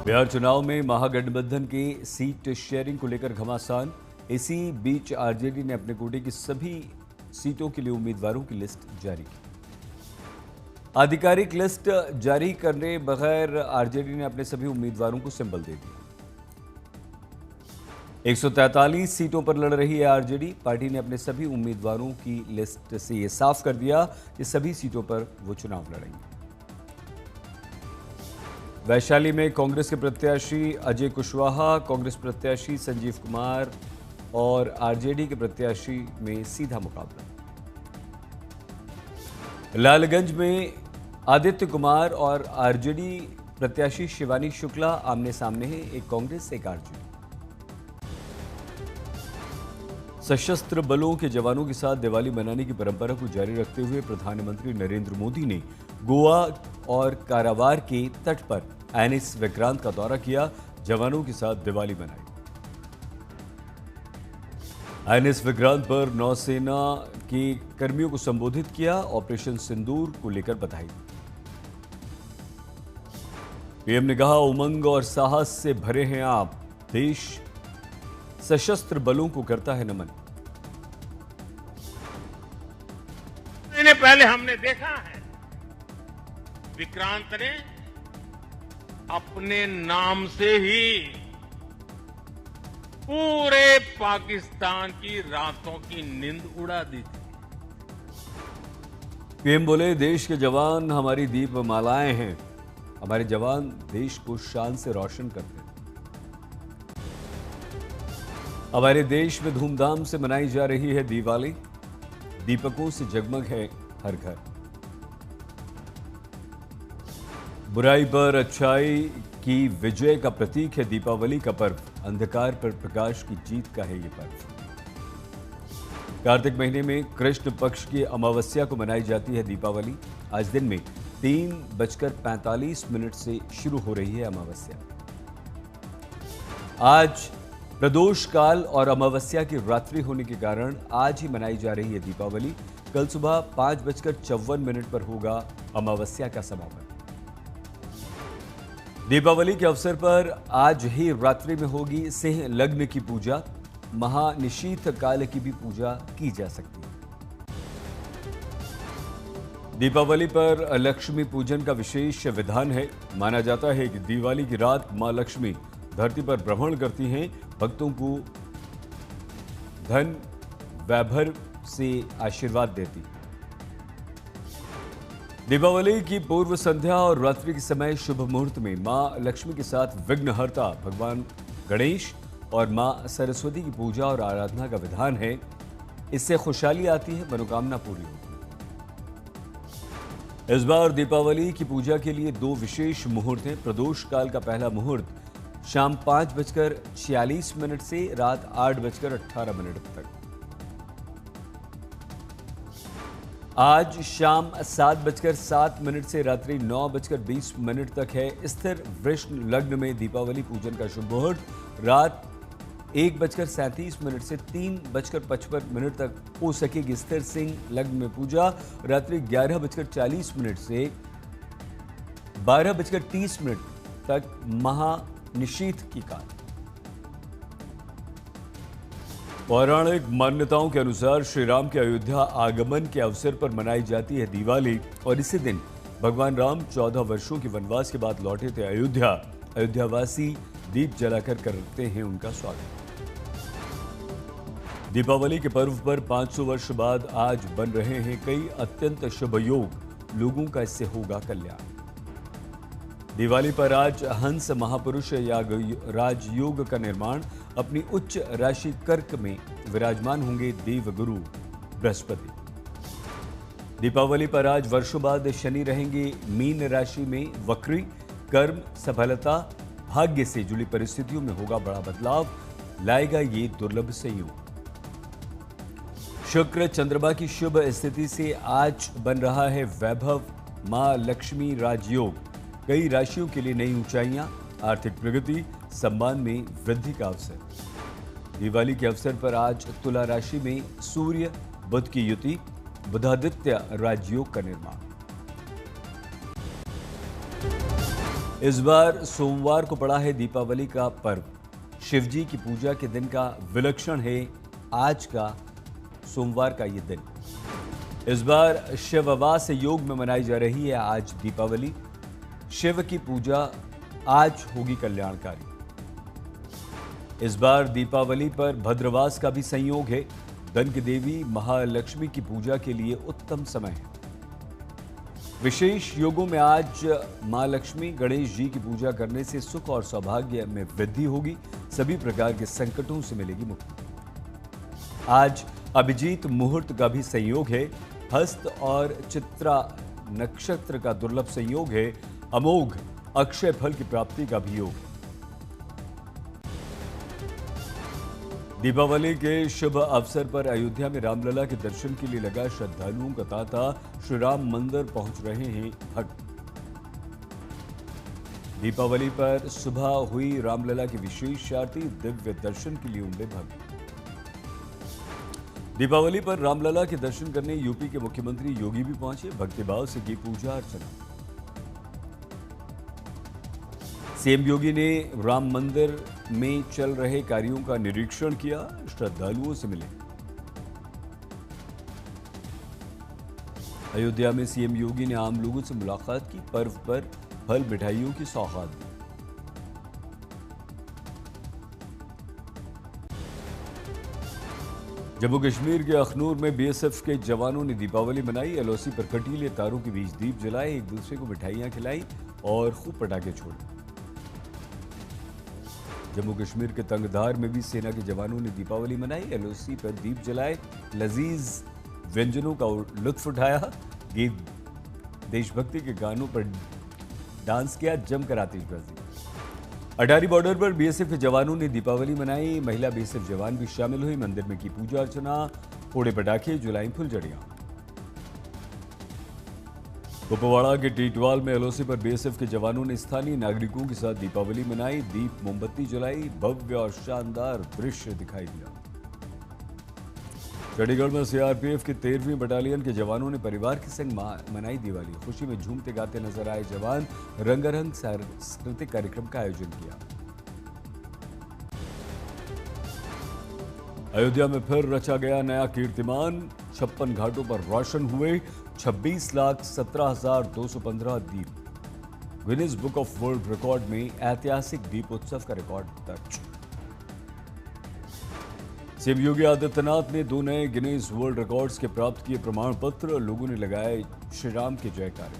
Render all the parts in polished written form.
बिहार चुनाव में महागठबंधन की सीट शेयरिंग को लेकर घमासान। इसी बीच आरजेडी ने अपने कोटे की सभी सीटों के लिए उम्मीदवारों की लिस्ट जारी की। आधिकारिक लिस्ट जारी करने बगैर आरजेडी ने अपने सभी उम्मीदवारों को सिंबल दे दिया। 143 सीटों पर लड़ रही है आरजेडी। पार्टी ने अपने सभी उम्मीदवारों की लिस्ट से यह साफ कर दिया कि सभी सीटों पर वो चुनाव लड़ेंगे। वैशाली में कांग्रेस के प्रत्याशी अजय कुशवाहा, कांग्रेस प्रत्याशी संजीव कुमार और आरजेडी के प्रत्याशी में सीधा मुकाबला। लालगंज में आदित्य कुमार और आरजेडी प्रत्याशी शिवानी शुक्ला आमने सामने हैं, एक कांग्रेस एक आरजेडी। सशस्त्र बलों के जवानों के साथ दिवाली मनाने की परंपरा को जारी रखते हुए प्रधानमंत्री नरेंद्र मोदी ने गोवा और कारावार के तट पर एनएस विक्रांत का दौरा किया, जवानों के साथ दिवाली मनाई। एनएस विक्रांत पर नौसेना के कर्मियों को संबोधित किया, ऑपरेशन सिंदूर को लेकर बधाई। पीएम ने कहा, उमंग और साहस से भरे हैं आप, देश सशस्त्र बलों को करता है नमन। महीने पहले हमने देखा है विक्रांत ने अपने नाम से ही पूरे पाकिस्तान की रातों की नींद उड़ा दी थी। पीएम बोले, देश के जवान हमारी दीपमालाएं हैं, हमारे जवान देश को शान से रोशन करते हैं। हमारे देश में धूमधाम से मनाई जा रही है दिवाली, दीपकों से जगमग है हर घर। बुराई पर अच्छाई की विजय का प्रतीक है दीपावली का पर्व, अंधकार पर प्रकाश की जीत का है ये पर्व। कार्तिक महीने में कृष्ण पक्ष की अमावस्या को मनाई जाती है दीपावली। आज दिन में 3:45 से शुरू हो रही है अमावस्या। आज प्रदोष काल और अमावस्या की रात्रि होने के कारण आज ही मनाई जा रही है दीपावली। कल सुबह 5:54 पर होगा अमावस्या का समापन। दीपावली के अवसर पर आज ही रात्रि में होगी सिंह लग्न की पूजा, महानिशीथ काल की भी पूजा की जा सकती है। दीपावली पर लक्ष्मी पूजन का विशेष विधान है। माना जाता है कि दिवाली की रात मां लक्ष्मी धरती पर भ्रमण करती हैं, भक्तों को धन वैभव से आशीर्वाद देती। दीपावली की पूर्व संध्या और रात्रि के समय शुभ मुहूर्त में मां लक्ष्मी के साथ विघ्नहर्ता भगवान गणेश और मां सरस्वती की पूजा और आराधना का विधान है। इससे खुशहाली आती है, मनोकामना पूरी होती है। इस बार दीपावली की पूजा के लिए 2 विशेष मुहूर्त हैं। प्रदोष काल का पहला मुहूर्त शाम 5:46 से रात 8:18 तक। आज शाम 7:07 से रात्रि 9:20 तक है। स्थिर वृषण लग्न में दीपावली पूजन का शुभ मुहूर्त रात 1:37 से 3:55 तक हो सकेगी। स्थिर सिंह लग्न में पूजा रात्रि 11:40 से 12:30 तक महानिशीथ की काल। पौराणिक मान्यताओं के अनुसार श्री राम के अयोध्या आगमन के अवसर पर मनाई जाती है दिवाली और इसी दिन भगवान राम 14 वर्षों के वनवास के बाद लौटे थे अयोध्या। अयोध्यावासी दीप जलाकर करते हैं उनका स्वागत। दीपावली के पर्व पर 500 वर्ष बाद आज बन रहे हैं कई अत्यंत शुभ योग, लोगों का इससे होगा कल्याण। दिवाली पर आज हंस महापुरुष राजयोग का निर्माण, अपनी उच्च राशि कर्क में विराजमान होंगे देवगुरु बृहस्पति। दीपावली पर आज वर्षों बाद शनि रहेंगे मीन राशि में वक्री, कर्म सफलता भाग्य से जुड़ी परिस्थितियों में होगा बड़ा बदलाव, लाएगा ये दुर्लभ संयोग। शुक्र चंद्रमा की शुभ स्थिति से आज बन रहा है वैभव मां लक्ष्मी राजयोग। कई राशियों के लिए नई ऊंचाइयां, आर्थिक प्रगति, सम्मान में वृद्धि का अवसर। दिवाली के अवसर पर आज तुला राशि में सूर्य बुध की युति, बुधादित्य राजयोग का निर्माण। इस बार सोमवार को पड़ा है दीपावली का पर्व। शिवजी की पूजा के दिन का विलक्षण है आज का सोमवार का ये दिन। इस बार शिववास योग में मनाई जा रही है आज दीपावली। शिव की पूजा आज होगी कल्याणकारी। इस बार दीपावली पर भद्रवास का भी संयोग है। धन की देवी महालक्ष्मी की पूजा के लिए उत्तम समय है। विशेष योगों में आज मां लक्ष्मी गणेश जी की पूजा करने से सुख और सौभाग्य में वृद्धि होगी। सभी प्रकार के संकटों से मिलेगी मुक्ति। आज अभिजीत मुहूर्त का भी संयोग है। हस्त और चित्रा नक्षत्र का दुर्लभ संयोग है। अमोघ अक्षय फल की प्राप्ति का भी योग है। दीपावली के शुभ अवसर पर अयोध्या में रामलला के दर्शन के लिए लगा श्रद्धालुओं का तांता। श्री राम मंदिर पहुंच रहे हैं भक्त। दीपावली पर सुबह हुई रामलला की विशेष आरती, दिव्य दर्शन के लिए उमड़े भक्त। दीपावली पर रामलला के दर्शन करने यूपी के मुख्यमंत्री योगी भी पहुंचे। भक्तिभाव से की पूजा अर्चना। सीएम योगी ने राम मंदिर में चल रहे कार्यों का निरीक्षण किया। श्रद्धालुओं से मिले। अयोध्या में सीएम योगी ने आम लोगों से मुलाकात की। पर्व पर फल मिठाइयों की सौगात दी। जम्मू कश्मीर के अखनूर में बीएसएफ के जवानों ने दीपावली मनाई। एलओसी पर कटीले तारों के बीच दीप जलाए, एक दूसरे को मिठाइयां खिलाई और खूब पटाखे छोड़े। जम्मू कश्मीर के तंगधार में भी सेना के जवानों ने दीपावली मनाई। एलओसी पर दीप जलाए, लजीज व्यंजनों का लुत्फ उठाया, गीत देशभक्ति के गानों पर डांस किया, जमकर आतिशबाजी। अटारी बॉर्डर पर बीएसएफ के जवानों ने दीपावली मनाई। महिला बीएसएफ जवान भी शामिल हुई। मंदिर में की पूजा अर्चना, फोड़े पटाखे, जुलाई फुलझड़ियां। कुपवाड़ा के टीटवाल में एलओसी पर बीएसएफ के जवानों ने स्थानीय नागरिकों के साथ दीपावली मनाई। दीप मोमबत्ती जलाई, भव्य और शानदार दृश्य दिखाई दिया। चंडीगढ़ में सीआरपीएफ की 13वीं बटालियन के जवानों ने परिवार के संग मनाई दिवाली। खुशी में झूमते गाते नजर आए जवान। रंगारंग सांस्कृतिक कार्यक्रम का आयोजन किया। अयोध्या में फिर रचा गया नया कीर्तिमान। 56 घाटों पर रोशन हुए 26,17,215 दीप। Guinness book of world record में ऐतिहासिक दीपोत्सव का रिकॉर्ड दर्ज। सीएम योगी आदित्यनाथ ने 2 नए गिनीज वर्ल्ड रिकॉर्ड्स के प्राप्त किए प्रमाण पत्र। लोगों ने लगाए श्री राम के जयकारे।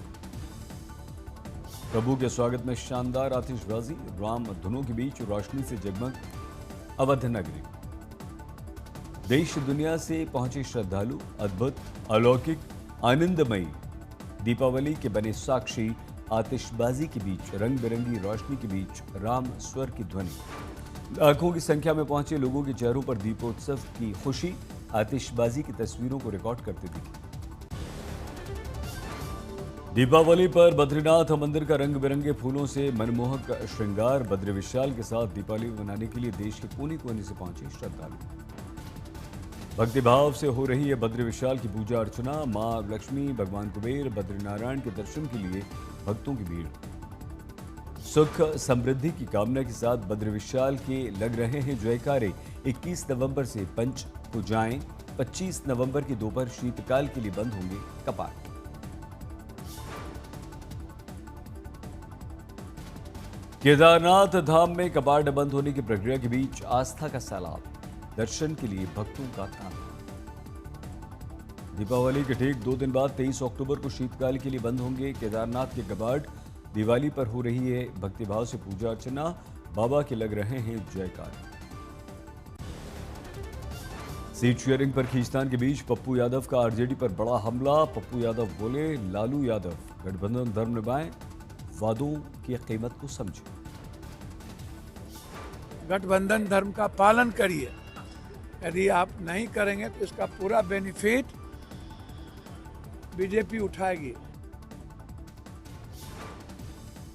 प्रभु के स्वागत में शानदार आतिशबाजी, राम धुनों के बीच रोशनी से जगमग अवध नगरी। देश दुनिया से पहुंचे श्रद्धालु। अद्भुत, अलौकिक, आनंदमयी दीपावली के बने साक्षी। आतिशबाजी के बीच, रंग बिरंगी रोशनी के बीच राम स्वर की ध्वनि। लाखों की संख्या में पहुंचे लोगों के चेहरों पर दीपोत्सव की खुशी आतिशबाजी की तस्वीरों को रिकॉर्ड करते दिखी। दीपावली पर बद्रीनाथ मंदिर का रंग बिरंगे फूलों से मनमोहक श्रृंगार। बद्री विशाल के साथ दीपावली मनाने के लिए देश के कोने कोने से पहुंचे श्रद्धालु। भक्तिभाव से हो रही है बद्री विशाल की पूजा अर्चना। मां लक्ष्मी, भगवान कुबेर, बद्रीनारायण के दर्शन के लिए भक्तों की भीड़। सुख समृद्धि की कामना के साथ बद्री विशाल के लग रहे हैं जयकारे। 21 नवंबर से पंच पूजाएं। 25 नवंबर की दोपहर शीतकाल के लिए बंद होंगे कपाट। केदारनाथ धाम में कपाट बंद होने की प्रक्रिया के बीच आस्था का सैलाब। दर्शन के लिए भक्तों का तांता। दीपावली के ठीक 2 दिन बाद 23 अक्टूबर को शीतकाल के लिए बंद होंगे केदारनाथ के कपाट। दिवाली पर हो रही है भक्तिभाव से पूजा अर्चना। बाबा के लग रहे हैं जयकार। सीट शेयरिंग पर खींचतान के बीच पप्पू यादव का आरजेडी पर बड़ा हमला। पप्पू यादव बोले, लालू यादव गठबंधन धर्म निभाएं, वादों की कीमत को समझें। गठबंधन धर्म का पालन करिए। यदि आप नहीं करेंगे तो इसका पूरा बेनिफिट बीजेपी उठाएगी।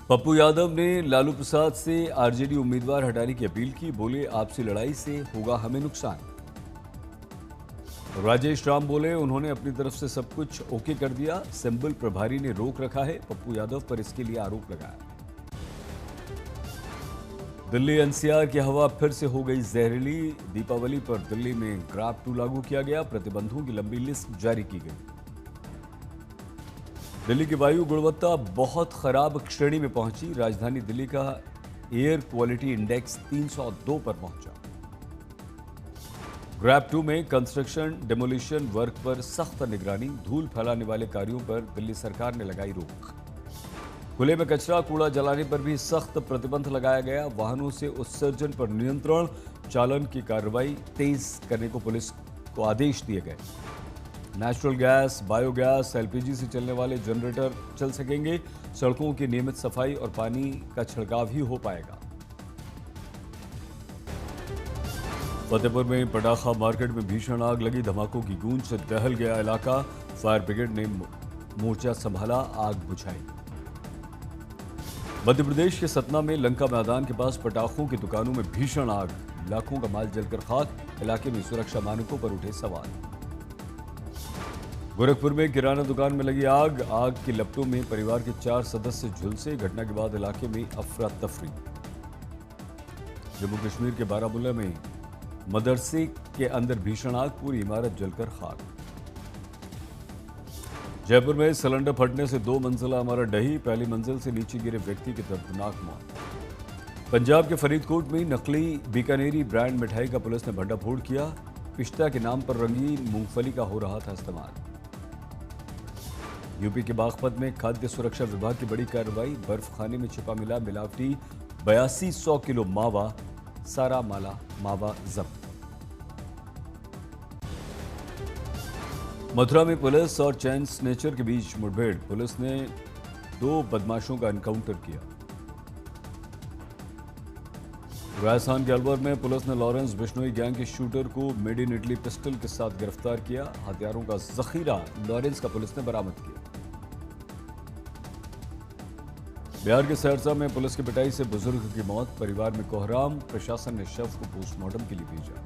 पप्पू यादव ने लालू प्रसाद से आरजेडी उम्मीदवार हटाने की अपील की। बोले, आपसी लड़ाई से होगा हमें नुकसान। राजेश राम बोले, उन्होंने अपनी तरफ से सब कुछ ओके कर दिया। सिंबल प्रभारी ने रोक रखा है। पप्पू यादव पर इसके लिए आरोप लगाया। दिल्ली एनसीआर की हवा फिर से हो गई जहरीली। दीपावली पर दिल्ली में ग्रैब 2 लागू किया गया। प्रतिबंधों की लंबी लिस्ट जारी की गई। दिल्ली की वायु गुणवत्ता बहुत खराब श्रेणी में पहुंची। राजधानी दिल्ली का एयर क्वालिटी इंडेक्स 302 पर पहुंचा। ग्रैब 2 में कंस्ट्रक्शन डेमोलिशन वर्क पर सख्त निगरानी। धूल फैलाने वाले कार्यों पर दिल्ली सरकार ने लगाई रोक। खुले में कचरा कूड़ा जलाने पर भी सख्त प्रतिबंध लगाया गया। वाहनों से उत्सर्जन पर नियंत्रण, चालन की कार्रवाई तेज करने को पुलिस को आदेश दिए गए। नेचुरल गैस, बायोगैस, एलपीजी से चलने वाले जनरेटर चल सकेंगे। सड़कों की नियमित सफाई और पानी का छिड़काव भी हो पाएगा। फतेहपुर में पटाखा मार्केट में भीषण आग लगी। धमाकों की गूंज से दहल गया इलाका। फायर ब्रिगेड ने मोर्चा संभाला, आग बुझाई। मध्य प्रदेश के सतना में लंका मैदान के पास पटाखों की दुकानों में भीषण आग। लाखों का माल जलकर खाक। इलाके में सुरक्षा मानकों पर उठे सवाल। गोरखपुर में किराना दुकान में लगी आग। आग की लपटों में परिवार के 4 सदस्य झुलसे। घटना के बाद इलाके में अफरा तफरी। जम्मू कश्मीर के बारामूला में मदरसे के अंदर भीषण आग, पूरी इमारत जलकर खाक। जयपुर में सिलेंडर फटने से 2 मंजिला इमारत ढही। पहली मंजिल से नीचे गिरे व्यक्ति की दर्दनाक मौत। पंजाब के फरीदकोट में नकली बीकानेरी ब्रांड मिठाई का पुलिस ने भंडाफोड़ किया। पिस्ता के नाम पर रंगीन मूंगफली का हो रहा था इस्तेमाल। यूपी के बागपत में खाद्य सुरक्षा विभाग की बड़ी कार्रवाई। बर्फ खाने में छिपा मिला मिलावटी 8200 किलो मावा, सारा माला मावा जब्त। मथुरा में पुलिस और चैन स्नेचर के बीच मुठभेड़। पुलिस ने 2 बदमाशों का एनकाउंटर किया। राजस्थान के अलवर में पुलिस ने लॉरेंस बिश्नोई गैंग के शूटर को मेड इन इटली पिस्टल के साथ गिरफ्तार किया। हथियारों का जखीरा लॉरेंस का पुलिस ने बरामद किया। बिहार के सहरसा में पुलिस की पिटाई से बुजुर्ग की मौत। परिवार में कोहराम। प्रशासन ने शव को पोस्टमार्टम के लिए भेजा।